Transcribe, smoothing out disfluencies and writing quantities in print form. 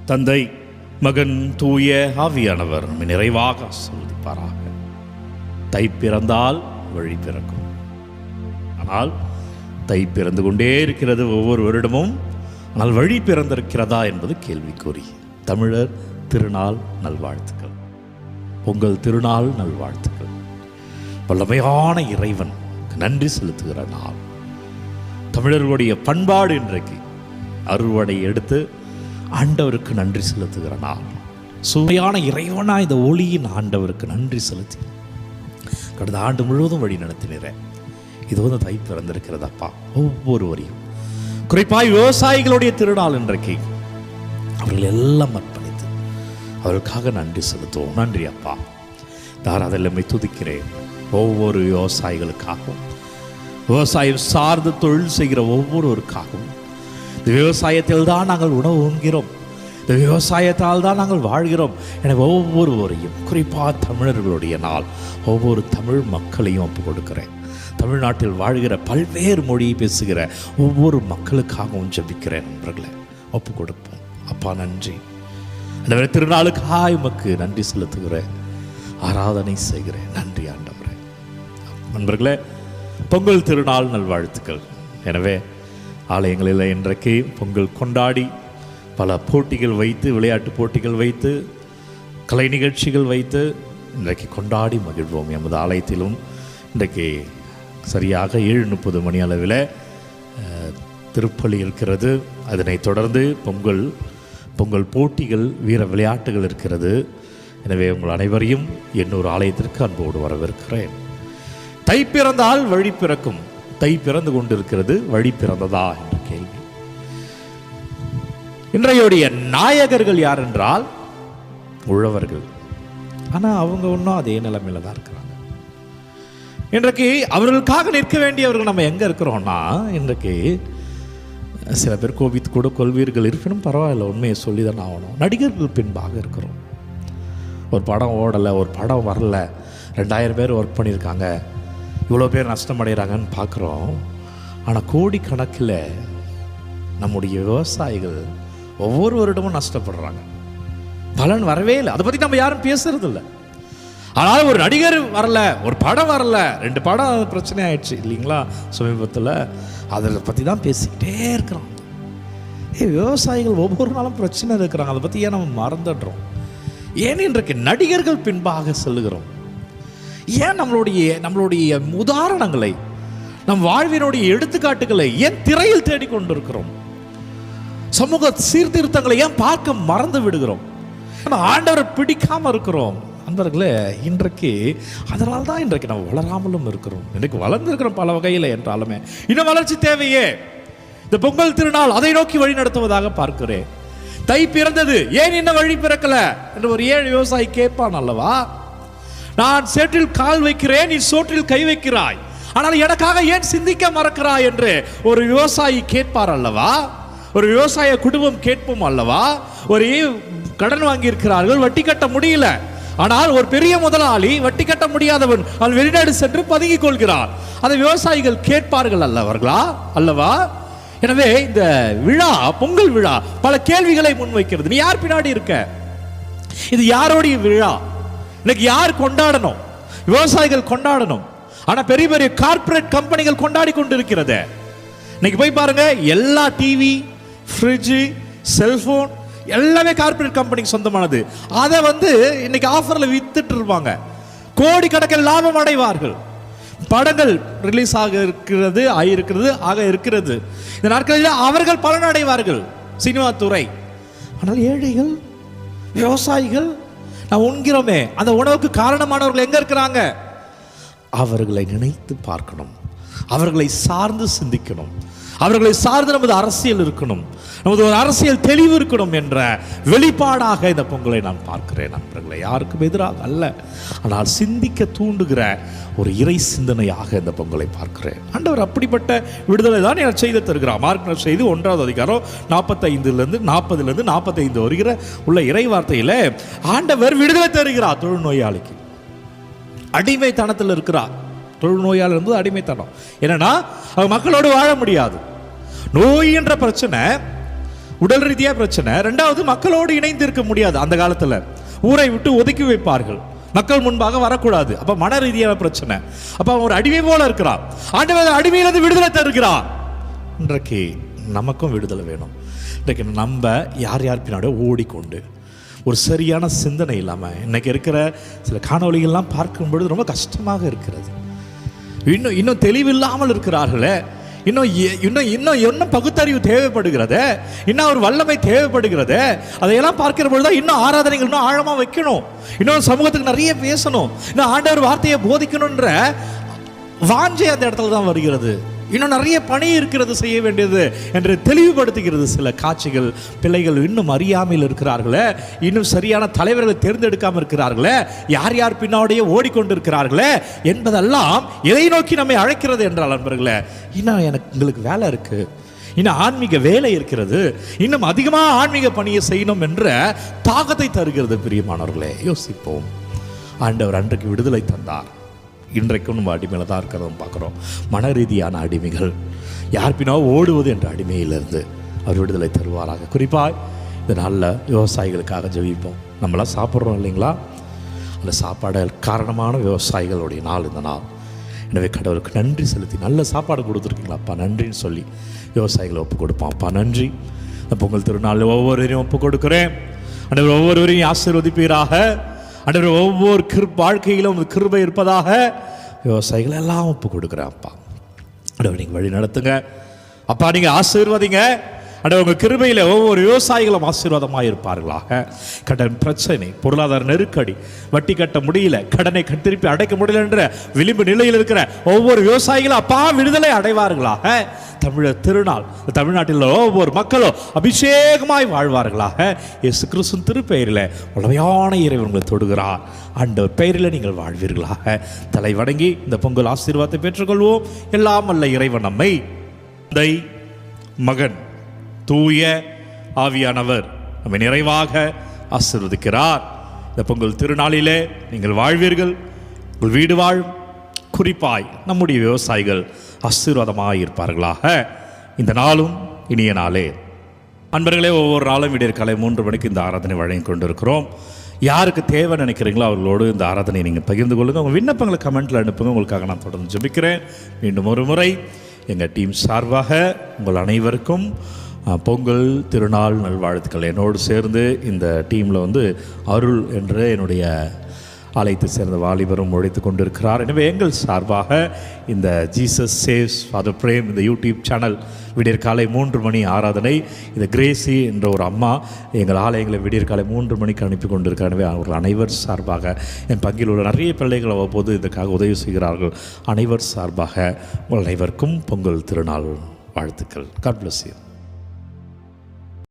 தந்தை, மகன், தூய ஆவியானவர் நிறைவாக ஆசீர்வதிப்பாராக. தை பிறந்தால் வழி பிறக்கும். ஆனால் தை பிறந்து கொண்டே இருக்கிறது ஒவ்வொரு வருடமும். ஆனால் வழி பிறந்திருக்கிறதா என்பது கேள்விக்குறி. தமிழர் திருநாள் நல்வாழ்த்துக்கள். பொங்கல் திருநாள் நல்வாழ்த்துக்கள். வல்லமையான இறைவன் நன்றி செலுத்துகிற நாள். தமிழர்களுடைய பண்பாடு இன்றைக்கு அறுவடை எடுத்து ஆண்டவருக்கு நன்றி செலுத்துகிற நாள். சுவையான இறைவனா இந்த ஒளியின் ஆண்டவருக்கு நன்றி செலுத்தி கடந்த ஆண்டு முழுவதும் வழி நடத்தினேன். இது வந்து தை பிறந்திருக்கிறதப்பா. ஒவ்வொருவரையும் குறிப்பாய் விவசாயிகளுடைய திருநாள் இன்றைக்கு அவர்கள் எல்லாம் அர்ப்பணித்து அவர்களுக்காக நன்றி செலுத்துவோம். நன்றி அப்பா. நான் அதெல்லாமே துதிக்கிறேன். ஒவ்வொரு விவசாயிகளுக்காகவும், விவசாயம் சார்ந்து தொழில் செய்கிற ஒவ்வொருவருக்காகவும். இந்த விவசாயத்தில் தான் நாங்கள் உணவு உண்கிறோம், இந்த விவசாயத்தால் தான் நாங்கள் வாழ்கிறோம். எனவே ஒவ்வொருவரையும், குறிப்பாக தமிழர்களுடைய நாள், ஒவ்வொரு தமிழ் மக்களையும் ஒப்புக் கொடுக்கிறேன். தமிழ்நாட்டில் வாழ்கிற பல்வேறு மொழியை பேசுகிற ஒவ்வொரு மக்களுக்காகவும் ஜெபிக்கிறேன். நண்பர்களை ஒப்புக் கொடுப்போம். அப்பா நன்றி. அந்த திருநாளுக்காக உமக்கு நன்றி செலுத்துகிறேன், ஆராதனை செய்கிறேன். நன்றி ஆண்டவரே. நண்பர்களே, பொங்கல் திருநாள் நல்வாழ்த்துக்கள். எனவே ஆலயங்களில் இன்றைக்கு பொங்கல் கொண்டாடி பல போட்டிகள் வைத்து, விளையாட்டு போட்டிகள் வைத்து, கலை நிகழ்ச்சிகள் வைத்து இன்றைக்கு கொண்டாடி மகிழ்வோம். எமது ஆலயத்திலும் இன்றைக்கு சரியாக 7:30 மணி அளவில் திருப்பலி இருக்கிறது. அதனைத் தொடர்ந்து பொங்கல் போட்டிகள், வீர விளையாட்டுகள் இருக்கிறது. எனவே உங்கள் அனைவரையும் என்னொரு ஆலயத்திற்கு அன்போடு வரவேற்கிறேன். தை பிறந்தால் வழி பிறக்கும். தை பிறந்து கொண்டிருக்கிறது, வழி பிறந்ததா என்ற கேள்வி. இன்றையோடைய நாயகர்கள் யார் என்றால் உழவர்கள். ஆனால் அவங்க ஒன்றும் அதே நிலைமையில தான் இருக்கிறாங்க. இன்றைக்கு அவர்களுக்காக நிற்க வேண்டியவர்கள் நம்ம எங்கே இருக்கிறோம்னா, இன்றைக்கு சில பேர் கோபித்து கூட கொள்வீர்கள், இருப்பினும் பரவாயில்ல, உண்மையை சொல்லி தான் ஆகணும். நடிகர்கள் பின்பாக இருக்கிறோம். ஒரு படம் ஓடலை, ஒரு படம் வரல, 2000 பேர் ஒர்க் பண்ணியிருக்காங்க, இவ்வளோ பேர் நஷ்டமடைகிறாங்கன்னு பார்க்குறோம். ஆனால் கோடிக்கணக்கில் நம்முடைய விவசாயிகள் ஒவ்வொரு வருடமும் நஷ்டப்படுறாங்க, பலன் வரவே இல்லை. அதை பற்றி நம்ம யாரும் பேசுறது இல்லை. ஆனால் ஒரு நடிகர் வரல, ஒரு படம் வரல, 2 படம் பிரச்சனை ஆயிடுச்சு இல்லைங்களா சமீபத்தில், அதை பற்றி தான் பேசிக்கிட்டே இருக்கிறோம். விவசாயிகள் ஒவ்வொரு நாளும் பிரச்சனை இருக்கிறாங்க, அதை பற்றி ஏன் நம்ம மறந்துடுறோம்? ஏன் இன்றைக்கு நடிகர்கள் பின்பாக செல்லுகிறோம்? ஏன் நம்மளுடைய உதாரணங்களை, நம் வாழ்வினுடைய எடுத்துக்காட்டுகளை ஏன் திரையில் தேடிக்கொண்டிருக்கிறோம்? சமூக சீர்திருத்தங்களை ஏன் பார்க்க மறந்து விடுகிறோம்? ஆண்டவரை பிடிக்காம இருக்கிறோம். அன்பர்களே, இன்றைக்கு அதனால தான் இன்றைக்கு நம்ம வளராமலும் இருக்கிறோம். இன்றைக்கு வளர்ந்துருக்கிறோம் பல வகையில் என்றாலுமே இன்னும் வளர்ச்சி தேவையே. இந்த பொங்கல் திருநாள் அதை நோக்கி வழி நடத்துவதாக பார்க்கிறேன். தை பிறந்தது, ஏன் இன்னும் வழி பிறக்கல என்று ஒரு 7 விவசாயி கேட்பான் அல்லவா? நான் சேற்றில் கால் வைக்கிறேன், நீ சோற்றில் கை வைக்கிறாய், ஆனால் எனக்காக ஏன் சிந்திக்க மறக்கிறாய் என்று ஒரு விவசாயி கேட்பார் அல்லவா? ஒரு விவசாய குடும்பம் கேட்போம் அல்லவா? ஒரு கடன் வாங்கி இருக்கிறார்கள், வட்டி கட்ட முடியல. ஆனால் ஒரு பெரிய முதலாளி, வட்டி கட்ட முடியாதவன், அவன் வெளிநாடு சென்று பதுங்கிக் கொள்கிறான். அதை விவசாயிகள் கேட்பார்கள் அல்லவா? எனவே இந்த விழா, பொங்கல் விழா பல கேள்விகளை முன்வைக்கிறது. நீ யார் பின்னாடி இருக்க? இது யாரோடைய விழா? இன்னைக்கு யார் கொண்டாடணும்? விவசாயிகள் கொண்டாடணும். ஆனா பெரிய பெரிய கார்ப்பரேட் கம்பெனிகள் கொண்டாடி கொண்டிருக்கிறது. இன்னைக்கு போய் பாருங்க, எல்லா டிவி, ஃப்ரிட்ஜ், செல்போன் எல்லாமே கார்ப்பரேட் கம்பெனிக்கு சொந்தமானது. அதை இன்னைக்கு ஆஃபர்ல வித்துட்டு இருப்பாங்க, கோடிக்கணக்கில் லாபம் அடைவார்கள். படங்கள் ரிலீஸ் ஆக இருக்கிறது, ஆக இருக்கிறது. இந்த நாட்களில் அவர்கள் பலன் அடைவார்கள், சினிமா துறை. ஆனால் ஏழைகள், விவசாயிகள், நான் உண்கிறோமே, அந்த உணவுக்கு காரணமானவர்கள் எங்க இருக்கிறாங்க? அவர்களை நினைத்து பார்க்கணும், அவர்களை சார்ந்து சிந்திக்கணும், அவர்களை சார்ந்து நமது அரசியல் இருக்கணும், நமது ஒரு அரசியல் தெளிவு இருக்கணும் என்ற வெளிப்பாடாக இந்த பொங்கலை நான் பார்க்கிறேன். நண்பர்களை, யாருக்கும் எதிராக அல்ல, ஆனால் சிந்திக்க தூண்டுகிற ஒரு இறை சிந்தனையாக இந்த பொங்கலை பார்க்கிறேன். ஆண்டவர் அப்படிப்பட்ட விடுதலை தான் எனக்கு செய்து தருகிறார். மார்க் செய்தி 1வது அதிகாரம் 45 45 வருகிற உள்ள இறை வார்த்தையில ஆண்டவர் விடுதலை தருகிறார். தொழுநோயாளிக்கு, அடிமைத்தனத்தில் இருக்கிறார். தொழுநோயாளி என்பது அடிமைத்தனம். என்னன்னா மக்களோடு வாழ முடியாது. நோய் என்ற பிரச்சனை உடல் ரீதியாக பிரச்சனை. ரெண்டாவது, மக்களோடு இணைந்து இருக்க முடியாது. அந்த காலத்தில் ஊரை விட்டு ஒதுக்கி வைப்பார்கள், மக்கள் முன்பாக வரக்கூடாது. அப்ப மன ரீதியான பிரச்சனை. அப்ப அவன் ஒரு அடிமை போல இருக்கிறான். ஆண்டவர் அடிமையிலிருந்து விடுதலை தருகிறார். இன்றைக்கு நமக்கும் விடுதலை வேணும். இன்றைக்கு நம்ம யார் யார் பின்னாடி ஓடிக்கொண்டு ஒரு சரியான சிந்தனை இல்லாமல் இன்னைக்கு இருக்கிற சில காணொலிகள்லாம் பார்க்கும் பொழுது ரொம்ப கஷ்டமாக இருக்கிறது. இன்னும் தெளிவில்லாமல் இருக்கிறார்களே, இன்னும் பகுத்தறிவு தேவைப்படுகிறது, இன்னும் ஒரு வல்லமை தேவைப்படுகிறது. அதையெல்லாம் பார்க்கிற பொழுது இன்னும் ஆராதனைகள் இன்னும் ஆழமா வைக்கணும், இன்னும் சமூகத்துக்கு நிறைய பேசணும், இன்னும் ஆண்டவர் வார்த்தையை போதிக்கணும்ன்ற வாஞ்சை அந்த இடத்துல தான் வருகிறது. இன்னும் நிறைய பணி இருக்கிறது, செய்ய வேண்டியது என்று தெளிவுபடுத்துகிறது. சில காட்சிகள் பிள்ளைகள் இன்னும் அறியாமல் இருக்கிறார்களே, இன்னும் சரியான தலைவர்களை தேர்ந்தெடுக்காமல் இருக்கிறார்களே, யார் யார் பின்னாடியே ஓடிக்கொண்டிருக்கிறார்களே என்பதெல்லாம் எதை நோக்கி நம்மை அழைக்கிறது என்றால், நண்பர்களே, இன்னும் எங்களுக்கு வேலை இருக்கு, இன்னும் ஆன்மீக வேலை இருக்கிறது, இன்னும் அதிகமாக ஆன்மீக பணியை செய்யணும் என்ற தாகத்தை தருகிறது. பிரியமானவர்களே, யோசிப்போம். ஆண்டவர் அன்றைக்கு விடுதலை தந்தார், இன்றைக்கும் நம்ம அடிமையில தான் இருக்கிறத பார்க்குறோம். மன ரீதியான அடிமைகள், யார் பின்னா ஓடுவது என்ற அடிமையிலிருந்து அவர் விடுதலை தருவாராக. குறிப்பாக இந்த நாளில் விவசாயிகளுக்காக ஜெபிப்போம். நம்மளாம் சாப்பிட்றோம் இல்லைங்களா, அந்த சாப்பாடு காரணமான விவசாயிகளுடைய நாள் இந்த நாள். எனவே கடவுளுக்கு நன்றி செலுத்தி நல்ல சாப்பாடு கொடுத்துருக்கீங்களாப்பா, நன்றின்னு சொல்லி விவசாயிகளை ஒப்பு கொடுப்போம். அப்பா நன்றி. இந்த பொங்கல் திருநாளில் ஒவ்வொருவரையும் ஒப்பு கொடுக்குறேன். ஆண்டவர் ஒவ்வொருவரையும் ஆசீர்வதிப்பீராக. ஆண்டவர் ஒவ்வொரு வாழ்க்கையிலும் கிருபை இருப்பதாக விவசாயிகள் எல்லாம் ஒப்பு கொடுக்குறேன். அப்பா ஆண்டவர் நீங்கள் வழி நடத்துங்க. அப்பா நீங்கள் ஆசீர்வதிங்க. ஆண்டவர் உங்கள் கிருபையில் ஒவ்வொரு விவசாயிகளும் ஆசீர்வாதமாக இருப்பார்களாக. கடன் பிரச்சனை, பொருளாதார நெருக்கடி, வட்டி கட்ட முடியல, கடனை திருப்பி அடைக்க முடியல என்ற விளிம்பு நிலையில் இருக்கிற ஒவ்வொரு விவசாயிகளும் அப்பா விடுதலை அடைவார்களாக. தமிழர் திருநாள் தமிழ்நாட்டில் ஒவ்வொரு மக்களும் அபிஷேகமாய் வாழ்வார்களாக. இயேசு கிறிஸ்துவின் திருப்பெயரில் உலகையான இறைவன் உங்களை தொடுகிறார். ஆண்டவர் பெயரில் நீங்கள் வாழ்வீர்களாக. தலை வணங்கி இந்த பொங்கல் ஆசீர்வாதத்தை பெற்றுக்கொள்வோம். எல்லாம் அல்ல இறைவன் நம்மை தந்தை, மகன், தூய ஆவியானவர் நம்மை நிறைவாக ஆசீர்வதிக்கிறார். இந்த பொங்கல் திருநாளிலே நீங்கள் வாழ்வீர்கள், உங்கள் வீடு வாழும். குறிப்பாய் நம்முடைய விவசாயிகள் ஆசீர்வாதமாக இருப்பார்களாக. இந்த நாளும் இனிய நாளே. அன்பர்களே, ஒவ்வொரு நாளும் விடியற்காலை 3 மணிக்கு இந்த ஆராதனை வழங்கி கொண்டிருக்கிறோம். யாருக்கு தேவை நினைக்கிறீங்களோ அவர்களோடு இந்த ஆராதனை நீங்கள் பகிர்ந்து கொள்ளுங்கள். உங்கள் விண்ணப்பங்களை கமெண்ட்டில் அனுப்புங்க. உங்களுக்காக நான் தொடர்ந்து ஜெபிக்கிறேன். மீண்டும் ஒரு முறை எங்கள் டீம் சார்பாக உங்கள் அனைவருக்கும் பொங்கல் திருநாள் நல்வாழ்த்துக்கள். என்னோடு சேர்ந்து இந்த டீமில் அருள் என்ற என்னுடைய ஆலயத்தை சேர்ந்த வாலிபரும் உழைத்து கொண்டிருக்கிறார். எனவே எங்கள் சார்பாக இந்த ஜீசஸ் சேவ்ஸ் ஃபாதர் பிரேம் இந்த யூடியூப் சேனல் விடியற்காலை 3 மணி ஆராதனை, இந்த கிரேசி என்ற ஒரு அம்மா எங்கள் ஆலயங்களை விடியற்காலை 3 மணிக்கு அனுப்பி கொண்டிருக்கிறார். எனவே அவர்கள் அனைவர் சார்பாக, என் பங்கில் உள்ள நிறைய பிள்ளைகள் அவ்வப்போது இதற்காக உதவி செய்கிறார்கள். அனைவர் சார்பாக உங்கள் அனைவருக்கும் பொங்கல் திருநாள் வாழ்த்துக்கள். God bless you.